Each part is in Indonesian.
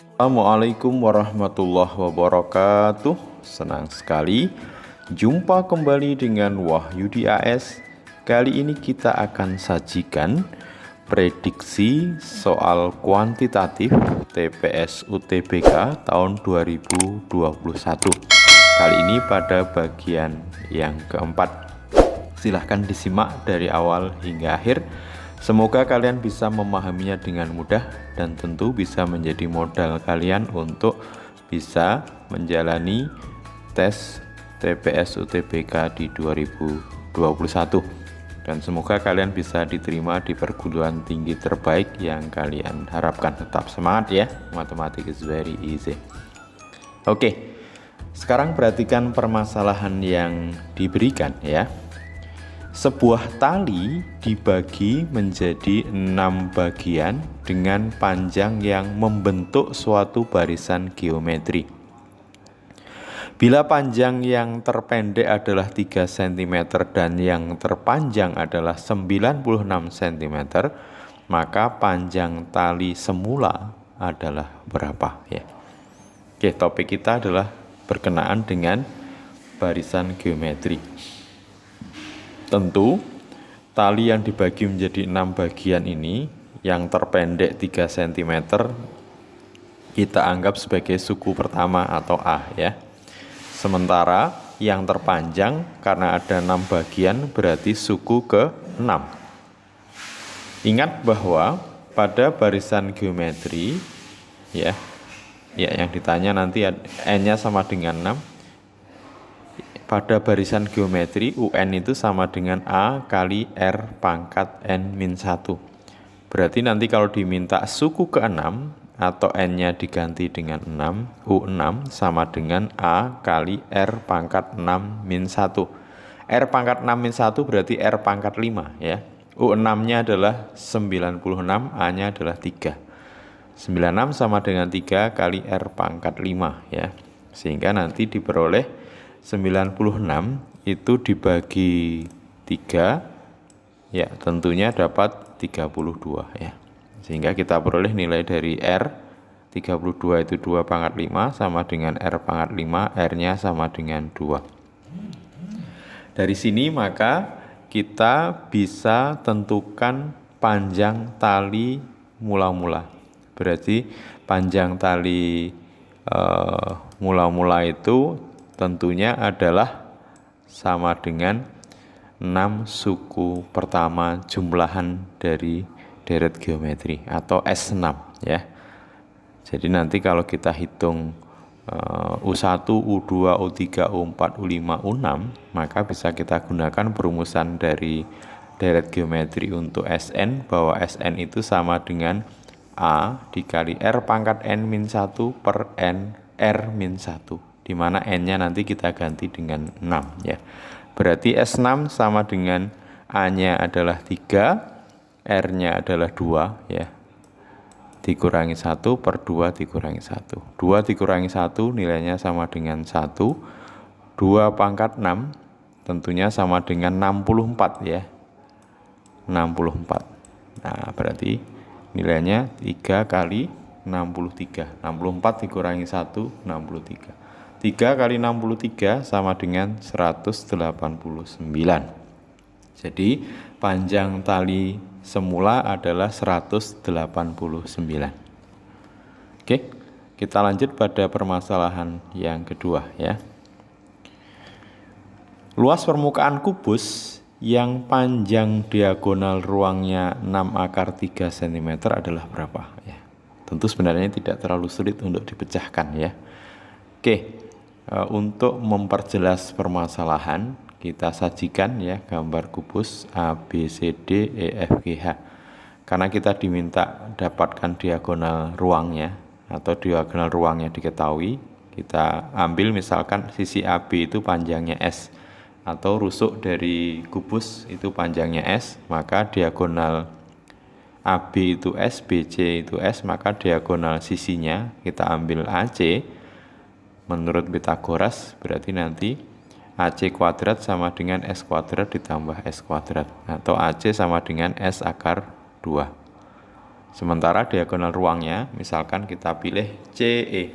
Assalamualaikum warahmatullahi wabarakatuh. Senang sekali jumpa kembali dengan Wahyudi AS. Kali ini kita akan sajikan prediksi soal kuantitatif TPS UTBK tahun 2021. Kali ini pada bagian yang keempat. Silahkan disimak dari awal hingga akhir. Semoga kalian bisa memahaminya dengan mudah dan tentu bisa menjadi modal kalian untuk bisa menjalani tes TPS UTBK di 2021. Dan semoga kalian bisa diterima di perguruan tinggi terbaik yang kalian harapkan. Tetap semangat ya, matematik is very easy. Oke, sekarang perhatikan permasalahan yang diberikan ya. Sebuah tali dibagi menjadi 6 bagian dengan panjang yang membentuk suatu barisan geometri. Bila panjang yang terpendek adalah 3 cm dan yang terpanjang adalah 96 cm, maka panjang tali semula adalah berapa ya? Oke, topik kita adalah berkenaan dengan barisan geometri. Tentu, tali yang dibagi menjadi 6 bagian ini, yang terpendek 3 cm, kita anggap sebagai suku pertama atau A ya. Sementara yang terpanjang karena ada 6 bagian berarti suku ke-6. Ingat bahwa pada barisan geometri ya yang ditanya nanti N-nya sama dengan 6. Pada barisan geometri, UN itu sama dengan A kali R pangkat N-1. Berarti nanti kalau diminta suku ke-6 atau N-nya diganti dengan 6, U6 sama dengan A kali R pangkat 6-1. R pangkat 6-1 berarti R pangkat 5 ya. U6-nya adalah 96, A-nya adalah 3. 96 sama dengan 3 kali R pangkat 5 ya. Sehingga nanti diperoleh 96 itu dibagi 3 ya tentunya dapat 32 ya. Sehingga kita peroleh nilai dari R 32 itu 2 pangkat 5 sama dengan R pangkat 5, R-nya sama dengan 2. Dari sini maka kita bisa tentukan panjang tali mula-mula. Berarti panjang tali mula-mula itu tentunya adalah sama dengan 6 suku pertama jumlahan dari deret geometri atau S6 ya. Jadi nanti kalau kita hitung U1, U2, U3, U4, U5, U6, maka bisa kita gunakan perumusan dari deret geometri untuk Sn, bahwa Sn itu sama dengan A dikali R pangkat N-1 per N R-1. Di mana N-nya nanti kita ganti dengan 6 ya. Berarti S6 sama dengan A-nya adalah 3, R-nya adalah 2 ya. Dikurangi 1 per 2 dikurangi 1. 2 dikurangi 1 nilainya sama dengan 1. 2 pangkat 6 tentunya sama dengan 64 ya. 64. Nah, berarti nilainya 3 kali 63. 64 dikurangi 1, 63. 3 kali 63 sama dengan 189. Jadi panjang tali semula adalah 189. Oke, kita lanjut pada permasalahan yang kedua ya. Luas permukaan kubus yang panjang diagonal ruangnya 6 akar 3 cm adalah berapa ya. Tentu sebenarnya tidak terlalu sulit untuk dipecahkan ya. Oke. Untuk memperjelas permasalahan, kita sajikan ya gambar kubus A, B, C, D, E, F, G, H. Karena kita diminta dapatkan diagonal ruangnya atau diagonal ruangnya diketahui, kita ambil misalkan sisi AB itu panjangnya S atau rusuk dari kubus itu panjangnya S, maka diagonal AB itu S, BC itu S, maka diagonal sisinya kita ambil AC. Menurut Pitagoras berarti nanti AC kuadrat sama dengan S kuadrat ditambah S kuadrat, atau AC sama dengan S akar 2. Sementara diagonal ruangnya, misalkan kita pilih CE,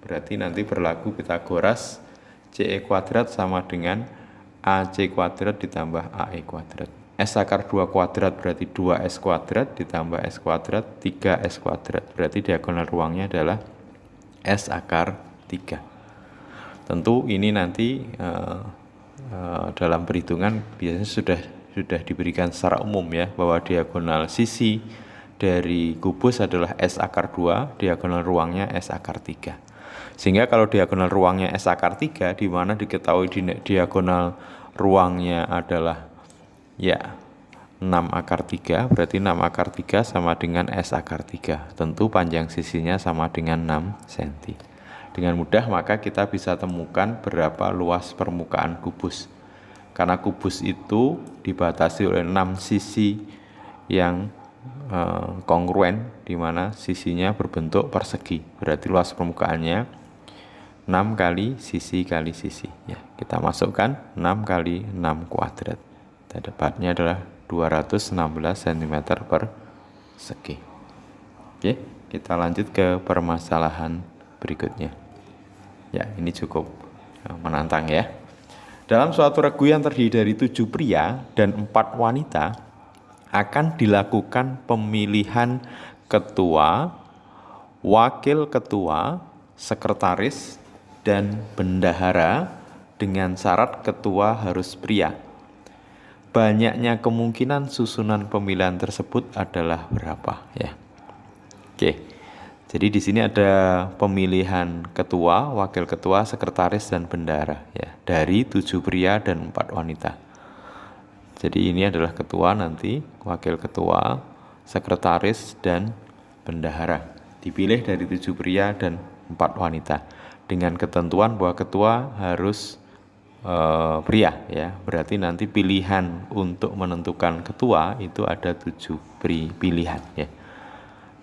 berarti nanti berlaku Pitagoras, CE kuadrat sama dengan AC kuadrat ditambah AE kuadrat. S akar 2 kuadrat berarti 2S kuadrat ditambah S kuadrat 3S kuadrat. Berarti diagonal ruangnya adalah S akar 3. Tentu ini nanti dalam perhitungan biasanya sudah diberikan secara umum ya, bahwa diagonal sisi dari kubus adalah S akar 2, diagonal ruangnya S akar 3. Sehingga kalau diagonal ruangnya S akar 3, di mana diketahui diagonal ruangnya adalah ya 6 akar 3, berarti 6 akar 3 sama dengan S akar 3. Tentu panjang sisinya sama dengan 6 cm. Dengan mudah maka kita bisa temukan berapa luas permukaan kubus. Karena kubus itu dibatasi oleh 6 sisi yang kongruen, di mana sisinya berbentuk persegi. Berarti luas permukaannya 6 kali sisi ya. Kita masukkan 6 kali 6 kuadrat. Dapatnya adalah 216 cm per segi. Oke, kita lanjut ke permasalahan berikutnya. Ya, ini cukup menantang ya. Dalam suatu regu yang terdiri dari 7 pria dan 4 wanita, akan dilakukan pemilihan ketua, wakil ketua, sekretaris, dan bendahara dengan syarat ketua harus pria. Banyaknya kemungkinan susunan pemilihan tersebut adalah berapa ya? Oke. Jadi di sini ada pemilihan ketua, wakil ketua, sekretaris dan bendahara ya, dari 7 pria dan 4 wanita. Jadi ini adalah ketua nanti, wakil ketua, sekretaris dan bendahara. Dipilih dari 7 pria dan 4 wanita. Dengan ketentuan bahwa ketua harus pria ya, berarti nanti pilihan untuk menentukan ketua itu ada 7 pilihan ya.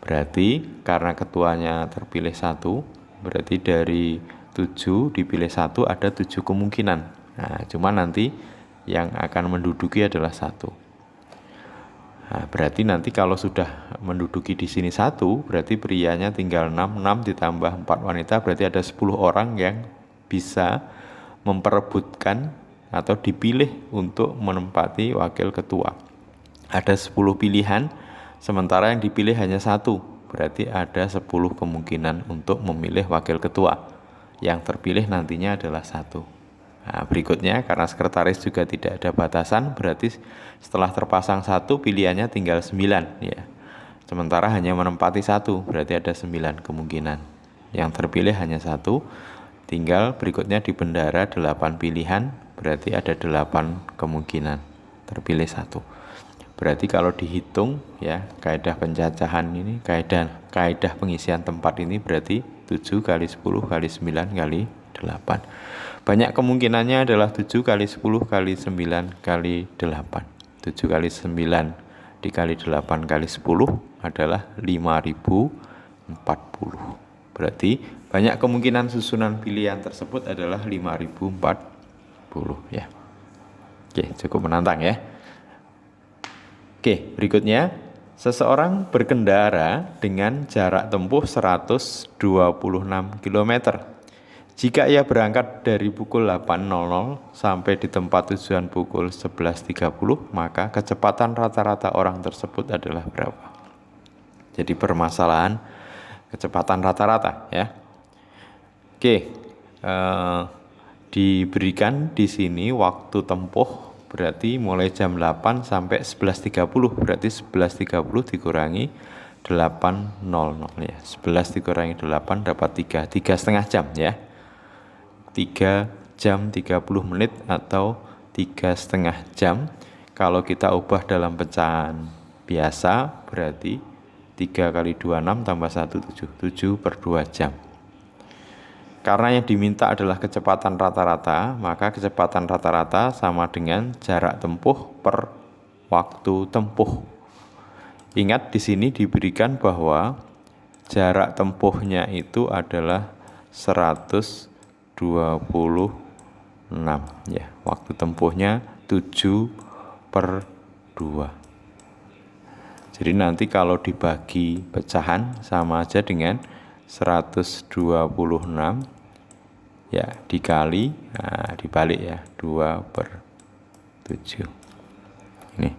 Berarti karena ketuanya terpilih 1, berarti dari 7 dipilih 1 ada 7 kemungkinan. Nah, cuma nanti yang akan menduduki adalah 1. Nah, berarti nanti kalau sudah menduduki di sini 1, berarti prianya tinggal 6 ditambah 4 wanita, berarti ada 10 orang yang bisa memperebutkan atau dipilih untuk menempati wakil ketua. Ada 10 pilihan, sementara yang dipilih hanya 1, berarti ada 10 kemungkinan untuk memilih wakil ketua. Yang terpilih nantinya adalah 1. Nah, berikutnya karena sekretaris juga tidak ada batasan, berarti setelah terpasang 1 pilihannya tinggal 9 ya. Sementara hanya menempati 1, berarti ada 9 kemungkinan. Yang terpilih hanya 1. Tinggal berikutnya di bendahara 8 pilihan, berarti ada 8 kemungkinan terpilih 1. Berarti kalau dihitung ya, kaidah pencacahan ini, kaidah pengisian tempat ini berarti 7 kali 10 kali 9 kali 8. Banyak kemungkinannya adalah 7 kali 10 kali 9 kali 8. 7 kali 9 dikali 8 kali 10 adalah 5040. Berarti banyak kemungkinan susunan pilihan tersebut adalah 5040 ya. Oke, cukup menantang ya. Oke, berikutnya seseorang berkendara dengan jarak tempuh 126 km. Jika ia berangkat dari pukul 8.00 sampai di tempat tujuan pukul 11.30, maka kecepatan rata-rata orang tersebut adalah berapa? Jadi permasalahan kecepatan rata-rata ya. Oke, diberikan di sini waktu tempuh berarti mulai jam 8 sampai 11.30, berarti 11.30 dikurangi 8.00 ya. 11 dikurangi 8 dapat 3,5 jam ya. 3 jam 30 menit atau 3,5 jam. Kalau kita ubah dalam pecahan biasa berarti 3 kali 26 tambah 1, 7 per 2 jam. Karena yang diminta adalah kecepatan rata-rata, maka kecepatan rata-rata sama dengan jarak tempuh per waktu tempuh. Ingat di sini diberikan bahwa jarak tempuhnya itu adalah 126 ya. Waktu tempuhnya 7 per 2. Jadi nanti kalau dibagi pecahan sama aja dengan 126 ya dikali, nah, dibalik ya, 2/7. Ini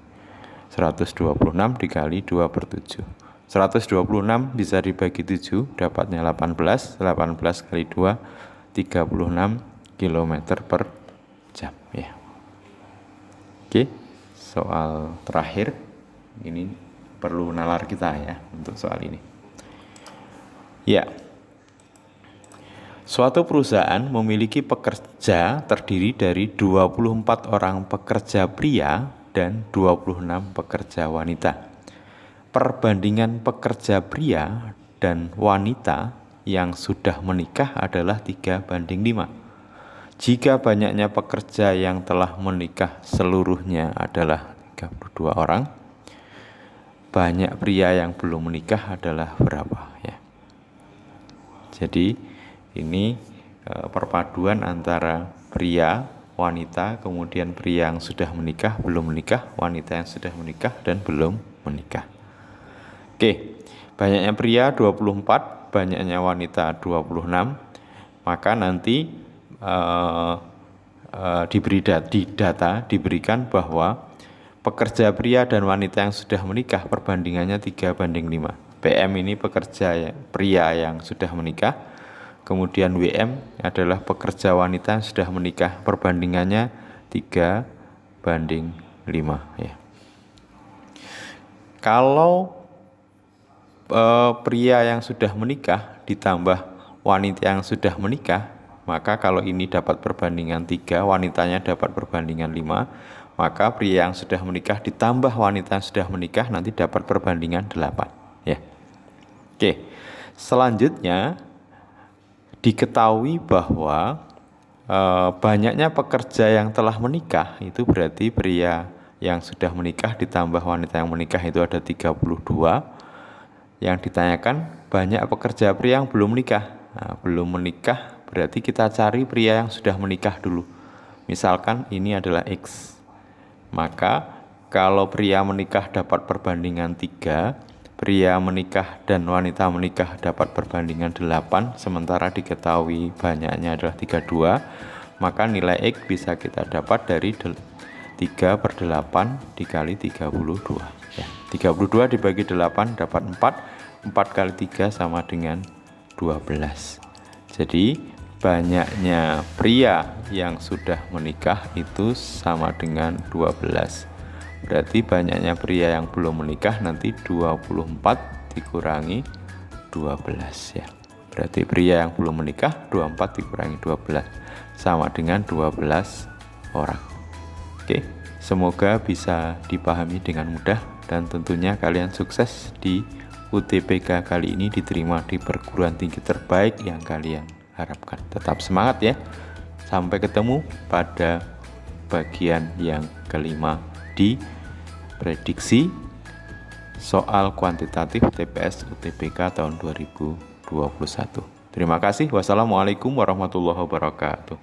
126 dikali 2/7. 126 bisa dibagi 7, dapatnya 18. 18 kali 2, 36 km per jam ya. Oke, soal terakhir ini perlu nalar kita ya untuk soal ini. Ya, suatu perusahaan memiliki pekerja terdiri dari 24 orang pekerja pria dan 26 pekerja wanita. Perbandingan pekerja pria dan wanita yang sudah menikah adalah 3/5. Jika banyaknya pekerja yang telah menikah seluruhnya adalah 32 orang, banyak pria yang belum menikah adalah berapa ya. Jadi ini perpaduan antara pria, wanita, kemudian pria yang sudah menikah, belum menikah, wanita yang sudah menikah dan belum menikah. Oke, banyaknya pria 24, banyaknya wanita 26, maka nanti diberikan bahwa pekerja pria dan wanita yang sudah menikah perbandingannya 3/5. PM ini pekerja pria yang sudah menikah, kemudian WM adalah pekerja wanita yang sudah menikah, perbandingannya 3/5 ya. Kalau pria yang sudah menikah ditambah wanita yang sudah menikah, maka kalau ini dapat perbandingan 3, wanitanya dapat perbandingan 5, maka pria yang sudah menikah ditambah wanita yang sudah menikah nanti dapat perbandingan 8 ya. Oke, selanjutnya diketahui bahwa banyaknya pekerja yang telah menikah itu berarti pria yang sudah menikah ditambah wanita yang menikah itu ada 32. Yang ditanyakan banyak pekerja pria yang belum menikah. Nah, belum menikah berarti kita cari pria yang sudah menikah dulu. Misalkan ini adalah X. Maka kalau pria menikah dapat perbandingan 3, pria menikah dan wanita menikah dapat perbandingan 8, sementara diketahui banyaknya adalah 32, maka nilai X bisa kita dapat dari 3/8 dikali 32 ya. 32 dibagi 8 dapat 4, 4 kali 3 sama dengan 12. Jadi banyaknya pria yang sudah menikah itu sama dengan 12. Berarti banyaknya pria yang belum menikah nanti 24 dikurangi 12 ya. Berarti pria yang belum menikah 24 dikurangi 12 sama dengan 12 orang. Oke, semoga bisa dipahami dengan mudah dan tentunya kalian sukses di UTBK kali ini, diterima di perguruan tinggi terbaik yang kalian harapkan. Tetap semangat ya. Sampai ketemu pada bagian yang kelima di prediksi soal kuantitatif TPS UTBK tahun 2021. Terima kasih. Wassalamualaikum warahmatullahi wabarakatuh.